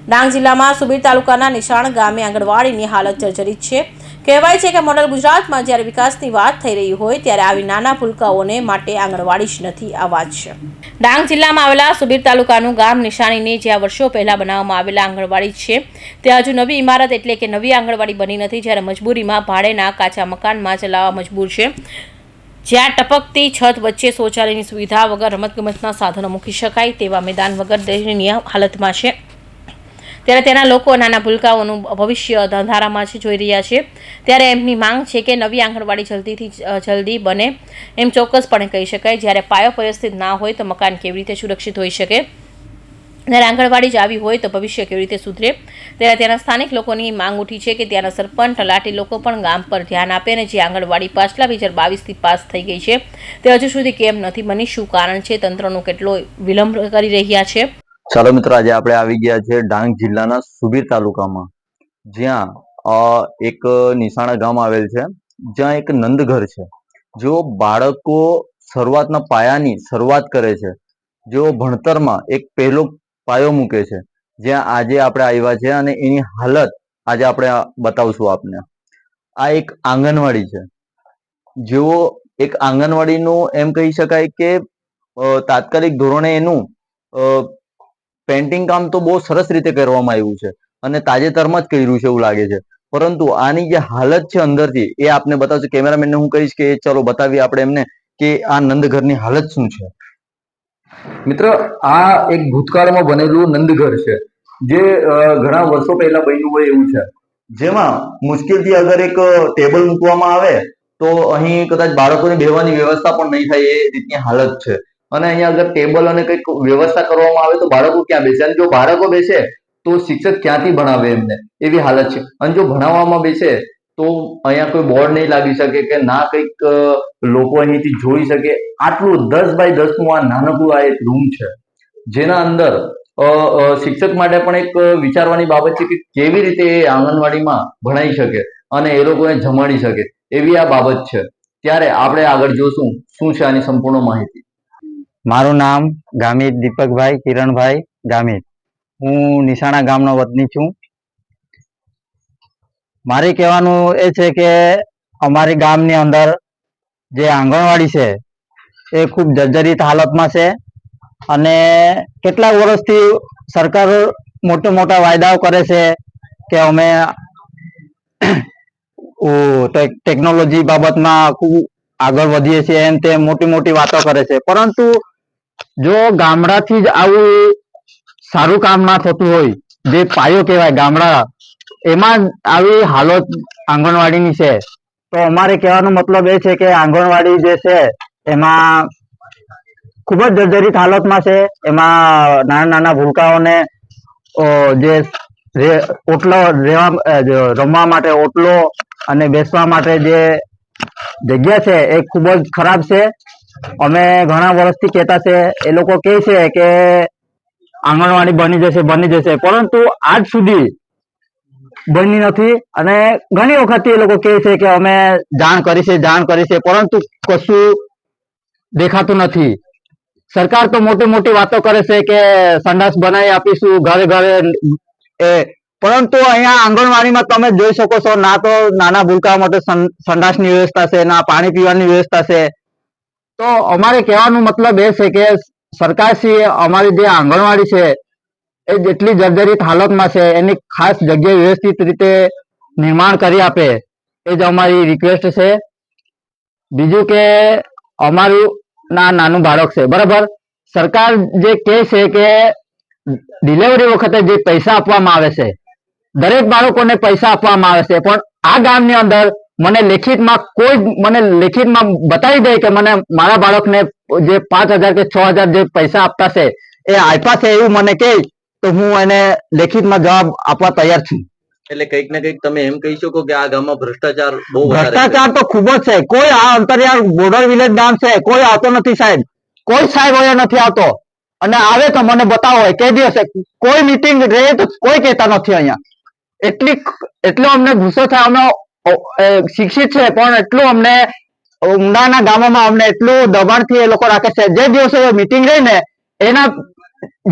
ડાંગ જિલ્લામાં સુબીર તાલુકાના નિશાણ ગામે આંગણવાડીની હાલત જર્જરિત છે। કહેવાય છે કે મોડલ ગુજરાતમાં જ્યારે વિકાસની વાત થઈ રહી હોય ત્યારે આવી નાના ભૂલકાઓને માટે આંગણવાડી જ નથી આ વાત છે। ડાંગ જિલ્લામાં આવેલા સુબીર તાલુકાનું ગામ નિશાણીની જ્યાં વર્ષો પહેલા બનાવવામાં આવેલા આંગણવાડી છે તે હજુ નવી ઇમારત એટલે કે નવી આંગણવાડી બની નથી, જ્યારે મજબૂરીમાં ભાડેના કાચા મકાનમાં ચલાવવા મજબૂર છે, જ્યાં ટપકતી છત વચ્ચે શૌચાલયની સુવિધા વગર રમતગમતના સાધનો મૂકી શકાય તેવા મેદાન વગર દયનીય હાલતમાં છે। ત્યારે તેના લોકો નાના ભૂલકાઓનું ભવિષ્ય અંધારામાં જોઈ રહ્યા છે। ત્યારે એમની માંગ છે કે નવી આંગણવાડી જલ્દીથી જલ્દી બને એમ ચોક્કસપણે કહી શકાય। જ્યારે પાયો વ્યવસ્થિત ના હોય તો મકાન કેવી રીતે સુરક્ષિત હોઈ શકે, જ્યારે આંગણવાડી જ આવી હોય તો ભવિષ્ય કેવી રીતે સુધરે। ત્યારે ત્યાંના સ્થાનિક લોકોની માંગ ઉઠી છે કે ત્યાંના સરપંચ તલાટી લોકો પણ ગામ પર ધ્યાન આપે અને જે આંગણવાડી પાછલા 2022થી પાસ થઈ ગઈ છે તે હજુ સુધી કેમ નથી બની, શું કારણ છે, તંત્રનો કેટલો વિલંબ કરી રહ્યા છે। ચાલો મિત્રો, આજે આપણે આવી ગયા છે ડાંગ જિલ્લાના સુબીર તાલુકામાં, જ્યાં એક નિશાણા ગામ આવેલ છે, જ્યાં એક નંદઘર છે। જો બાળકો શરૂઆતના પાયાની શરૂઆત કરે છે, જો ભણતરમાં એક પહેલો પાયો મૂકે છે, જ્યાં આજે આપણે આવ્યા છે અને એની હાલત આજે આપણે બતાવશું આપને। આ એક આંગણવાડી છે, જેઓ એક આંગણવાડીનું એમ કહી શકાય કે તાત્કાલિક ધોરણે એનું પેન્ટિંગ કામ તો બહુ સરસ રીતે કરવામાં આવ્યું છે અને તાજેતરમાં જ કર્યું છે એવું લાગે છે, પરંતુ આની જે હાલત છે અંદરથી એ આપને બતાવશે। કેમેરામેનને હું કહીશ કે ચલો બતાવીએ આપણે એમને કે આ નંદઘરની હાલત શું છે। મિત્ર, આ એક ભૂતકાળમાં બનેલું નંદઘર છે, જે ઘણા વર્ષો પહેલા બન્યું હોય એવું છે, જેમાં મુશ્કેલથી અગર એક ટેબલ મૂકવામાં આવે તો અહીં કદાચ બાળકોને બેહવાની વ્યવસ્થા પણ નહીં થાય એ રીતની હાલત છે। અને અહીંયા અગર ટેબલ અને કંઈક વ્યવસ્થા કરવામાં આવે તો બાળકો ક્યાં બેસે, અને જો બાળકો બેસે તો શિક્ષક ક્યાંથી ભણાવે એમને, એવી હાલત છે। અને જો ભણાવવામાં બેસે તો અહીંયા કોઈ બોર્ડ નહીં લાગી શકે કે ના કંઈક લોકો અહીંથી જોઈ શકે। આટલું 10 બાય 10 નું આ નાનકડું આ એક રૂમ છે, જેના અંદર શિક્ષક માટે પણ એક વિચારવાની બાબત છે કે કેવી રીતે એ આંગણવાડીમાં ભણાઈ શકે અને એ લોકોને જમાડી શકે, એવી આ બાબત છે। ત્યારે આપણે આગળ જોશું શું છે આની સંપૂર્ણ માહિતી। મારું નામ ગામિત દીપકભાઈ કિરણભાઈ ગામિત, હું નિશાણા ગામનો વતની છું। મારે કહેવાનું એ છે કે અમારી ગામની અંદર જે આંગણવાડી છે એ ખૂબ જર્જરિત હાલતમાં છે અને કેટલાક વર્ષથી સરકાર મોટા મોટા વાયદાઓ કરે છે કે અમે ટેકનોલોજી બાબતમાં ખૂબ આગળ વધીએ છીએ, એમ તે મોટી મોટી વાતો કરે છે, પરંતુ જો ગામડાથી જ આવું સારું કામ ના થતું હોય, જે પાયો કહેવાય ગામડા, એમાં આવી હાલત આંગણવાડીની છે, તો અમારે કહેવાનો મતલબ એ છે કે આંગણવાડી જે છે એમાં ખૂબ જ જર્જરિત હાલતમાં છે। એમાં નાના નાના ભૂલકાઓને જે ઓટલો રમવા માટે ઓટલો અને બેસવા માટે જે જગ્યા છે એ ખૂબ જ ખરાબ છે। અમે ઘણા વર્ષથી કહેતા છે, એ લોકો કહે છે કે આંગણવાડી બની જશે, પરંતુ આજ સુધી બની નથી અને ઘણી વખત એ લોકો કહે છે કે અમે જાણ કરી છે, પરંતુ કશું દેખાતું નથી। સરકાર તો મોટી મોટી વાતો કરે છે કે સંડાસ બનાવી આપીશું ઘરે ઘરે, પરંતુ અહીંયા આંગણવાડીમાં તમે જોઈ શકો છો, ના તો નાના ભૂલકાઓ માટે સંડાસની વ્યવસ્થા છે, ના પાણી પીવાની વ્યવસ્થા છે। તો અમારે કહેવાનો મતલબ એ છે કે સરકારશ્રીએ અમારી જે આંગણવાડી છે એ જેટલી જર્જરિત હાલતમાં છે એની ખાસ જગ્યાએ વ્યવસ્થિત રીતે નિર્માણ કરી આપે, એ જ અમારી રિક્વેસ્ટ છે। બીજું કે અમારું નાનું બાળક છે, બરાબર, સરકાર જે કહે છે કે ડિલિવરી વખતે જે પૈસા આપવામાં આવે છે, દરેક બાળકોને પૈસા આપવામાં આવે છે, પણ આ ગામની અંદર મને લેખિતમાં બતાવી દે કે મને મારા બાળકને જે 5,000 કે 6,000 જે પૈસા આપતા છે એ આપ્યા છે એવું મને કહે તો હું એને લેખિતમાં જવાબ આપવા તૈયાર છું। એટલે કંઈક ને કંઈક તમે એમ કહી શકો કે આ ગામમાં ભ્રષ્ટાચાર બહુ ભ્રષ્ટાચાર તો ખૂબ જ છે। કોઈ આ અંતરિયાળ બોર્ડર વિલેજ ગામ છે, કોઈ આવતો નથી સાહેબ, કોઈ સાહેબ અહીંયા નથી આવતો, અને આવે તો મને બતાવો કે દિવસે કોઈ મીટિંગ રહે તો કોઈ કહેતા નથી અહીંયા। એટલો અમને ગુસ્સો થાય, અમે શિક્ષિત છે પણ એટલું અમને ઊંડાના ગામોમાં અમને એટલું દબાણથી એ લોકો રાખે છે, જે દિવસે મીટિંગ રહી ને એના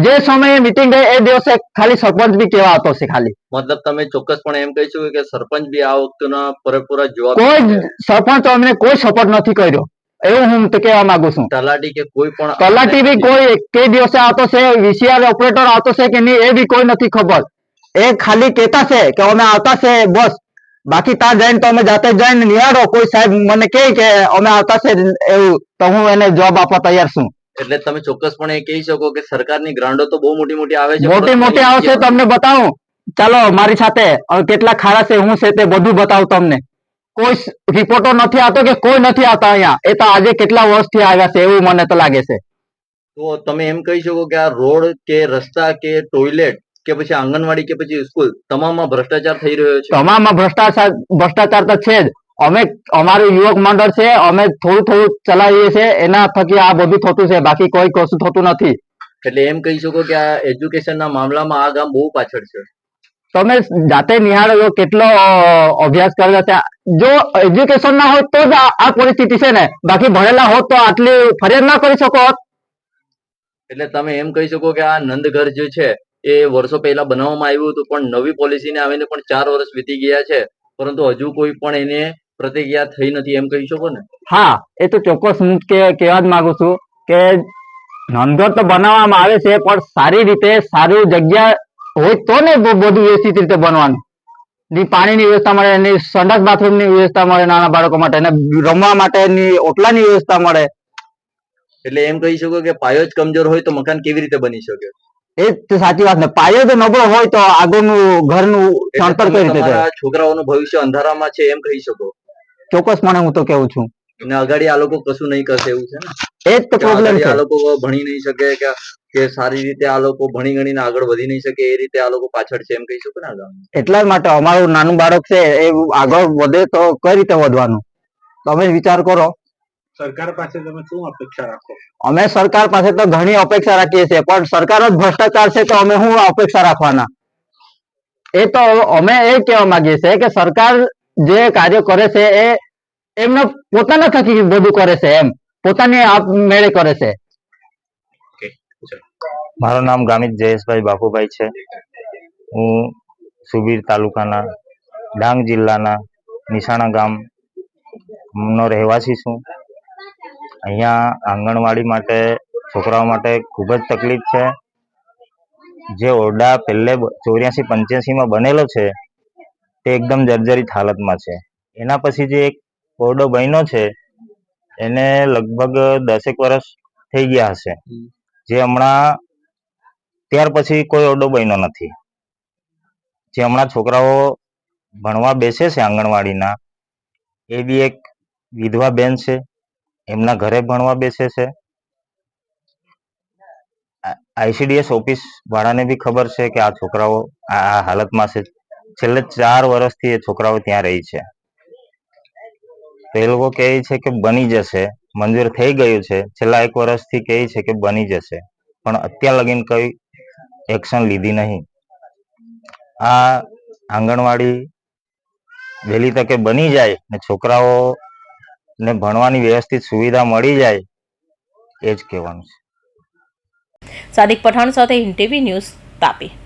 જે સમયે મીટિંગ થઈ એ દિવસે ખાલી સરપંચ બી કેવા હતો છે ખાલી. મતલબ તમે ચોક્કસપણે એમ કહી શકો કે સરપંચ બી આ વખતના પૂરેપૂરા જવાબ કોઈ સરપંચ અમને કોઈ સપોર્ટ નથી કર્યો, એવું હું તો કહેવા માંગુ છું. તલાટી કે કોઈ પણ તલાટી બી કોઈ કઈ દિવસે આવતો છે, વીસીઆર ઓપરેટર આવતો છે કે નહીં એ બી કોઈ નથી ખબર. એ ખાલી કહેતા છે કે અમે આવતા છે બસ, બાકી ત્યાં જઈને તો અમે જાતે જઈને નિહાળો કોઈ સાહેબ મને કહે કે અમે આવતા છે એવું, તો હું એને જવાબ આપવા તૈયાર છું. એટલે તમે ચોક્કસપણે કહી શકો કે સરકારની ગ્રાન્ટો તો બહુ મોટી મોટી આવે છે, મોટી મોટી આવશે, તમને બતાવું. ચાલો મારી સાથે કેટલા ખાડા છે હું છે તે બધું બતાવું તમને. કોઈ રિપોર્ટો નથી આવતો કે કોઈ નથી આવતા અહીંયા. એ તો આજે કેટલા વર્ષથી આવ્યા છે એવું મને તો લાગે છે. તો તમે એમ કહી શકો કે આ રોડ કે રસ્તા કે ટોયલેટ કે પછી આંગણવાડી કે પછી સ્કૂલ તમામમાં ભ્રષ્ટાચાર થઈ રહ્યો છે. તમામમાં ભ્રષ્ટાચાર તો છે જ. અમે અમારું યુવક મંડળ છે, અમે થોડું થોડું ચલાવીએ છીએ, એના થકી આ બધું થતું છે, બાકી કોઈ કશું થતું નથી. એટલે એમ કહી શકો કે આ એજ્યુકેશનના મામલામાં આ ગામ બહુ પાછળ છે. તમે જાતે નિહાળો કેટલો અભ્યાસ કરેલો છે. જો એજ્યુકેશન ના હોત તો જ આ પરિસ્થિતિ છે ને, બાકી ભણેલા હોત તો આટલી ફરિયાદ ના કરી શકો. એટલે તમે એમ કહી શકો કે આ નંદઘર જે છે એ વર્ષો પહેલા બનાવવામાં આવ્યું હતું, પણ નવી પોલિસીને આવીને પણ 4 વર્ષ વીતી ગયા છે, પરંતુ હજુ કોઈ પણ એને પ્રતિક્રિયા થઈ નથી, એમ કહી શકો ને? હા, એ તો ચોક્કસ હું કહેવા જ માંગુ છું કે નંદઘર તો બનાવવામાં આવે છે, પણ સારી રીતે સારી જગ્યા હોય તો ને બધું વ્યવસ્થિત રીતે બનવાનું. પાણીની વ્યવસ્થા મળે, એની સંડાસ બાથરૂમની વ્યવસ્થા મળે, નાના બાળકો માટે એને રમવા માટેની ઓટલાની વ્યવસ્થા મળે. એટલે એમ કહી શકો કે પાયો જ કમજોર હોય તો મકાન કેવી રીતે બની શકે? એ જ સાચી વાત ને. પાયો જો નબળો હોય તો આગળનું ઘરનું ચણતર કઈ રીતે થાય? છોકરાઓનું ભવિષ્ય અંધારામાં છે એમ કહી શકો? ચોક્કસપણે હું તો કેવું છું. અને અગાડી આ લોકો કશું નહીં કરશે એવું છે ને? એ જ તો પ્રોબ્લેમ છે. આ લોકો ભણી નહીં શકે કે સારી રીતે આ લોકો ભણી ગણીને આગળ વધી નહીં શકે, એ રીતે આ લોકો પાછળ છે એમ કહી શકો ને? એટલા જ માટે અમારું નાનું બાળક છે એ આગળ વધે તો કઈ રીતે વધવાનું તમે વિચાર કરો. સરકાર પાસે તમે શું અપેક્ષા રાખો? અમે સરકાર પાસે તો ઘણી અપેક્ષા રાખીએ છીએ, પણ સરકાર જ ભ્રષ્ટાચાર છે તો અમે શું અપેક્ષા રાખવાના? એ તો અમે એ કહેવા માંગીએ છીએ કે સરકાર જે કાર્ય કરે છે એ એમના પોતાના થકી બધું કરે છે, એમ પોતાની મેળે કરે છે. મારું નામ ગામિત જયેશભાઈ બાપુભાઈ છે. હું સુબીર તાલુકાના ડાંગ જિલ્લાના નિશાણા ગામનો રહેવાસી છું. અહીંયા આંગણવાડી માટે છોકરાઓ માટે ખૂબ જ તકલીફ છે. જે ઓરડા પહેલે 84-85માં બનેલો છે તે એકદમ જર્જરિત હાલતમાં છે. એના પછી જે એક ઓરડો બન્યો છે એને લગભગ 10 વર્ષ થઈ ગયા હશે, જે હમણાં ત્યાર પછી કોઈ ઓરડો બન્યો નથી. જે હમણાં છોકરાઓ ભણવા બેસે છે આંગણવાડીના, એ બી એક વિધવા બેન છે, એમના ઘરે ભણવા બેસે છે. ICDS ઓફિસ વાળાને બી ખબર છે કે આ છોકરાઓ આ હાલતમાં છે. છેલ્લે 4 વર્ષથી એ છોકરાઓ ત્યાં રહી છે. તો એ લોકો કહે છે કે બની જશે, મંજૂર થઈ ગયું છે. છેલ્લા 1 વર્ષથી કહે છે કે બની જશે, પણ અત્યાર લગીન કઈ એક્શન લીધી નહીં. આ આંગણવાડી વહેલી તકે બની જાય ને છોકરાઓને ભણવાની વ્યવસ્થિત સુવિધા મળી જાય, એ જ કહેવાનું છે. સાદિક પઠાણ સાથે હિન્દ ટીવી ન્યૂઝ, તાપી.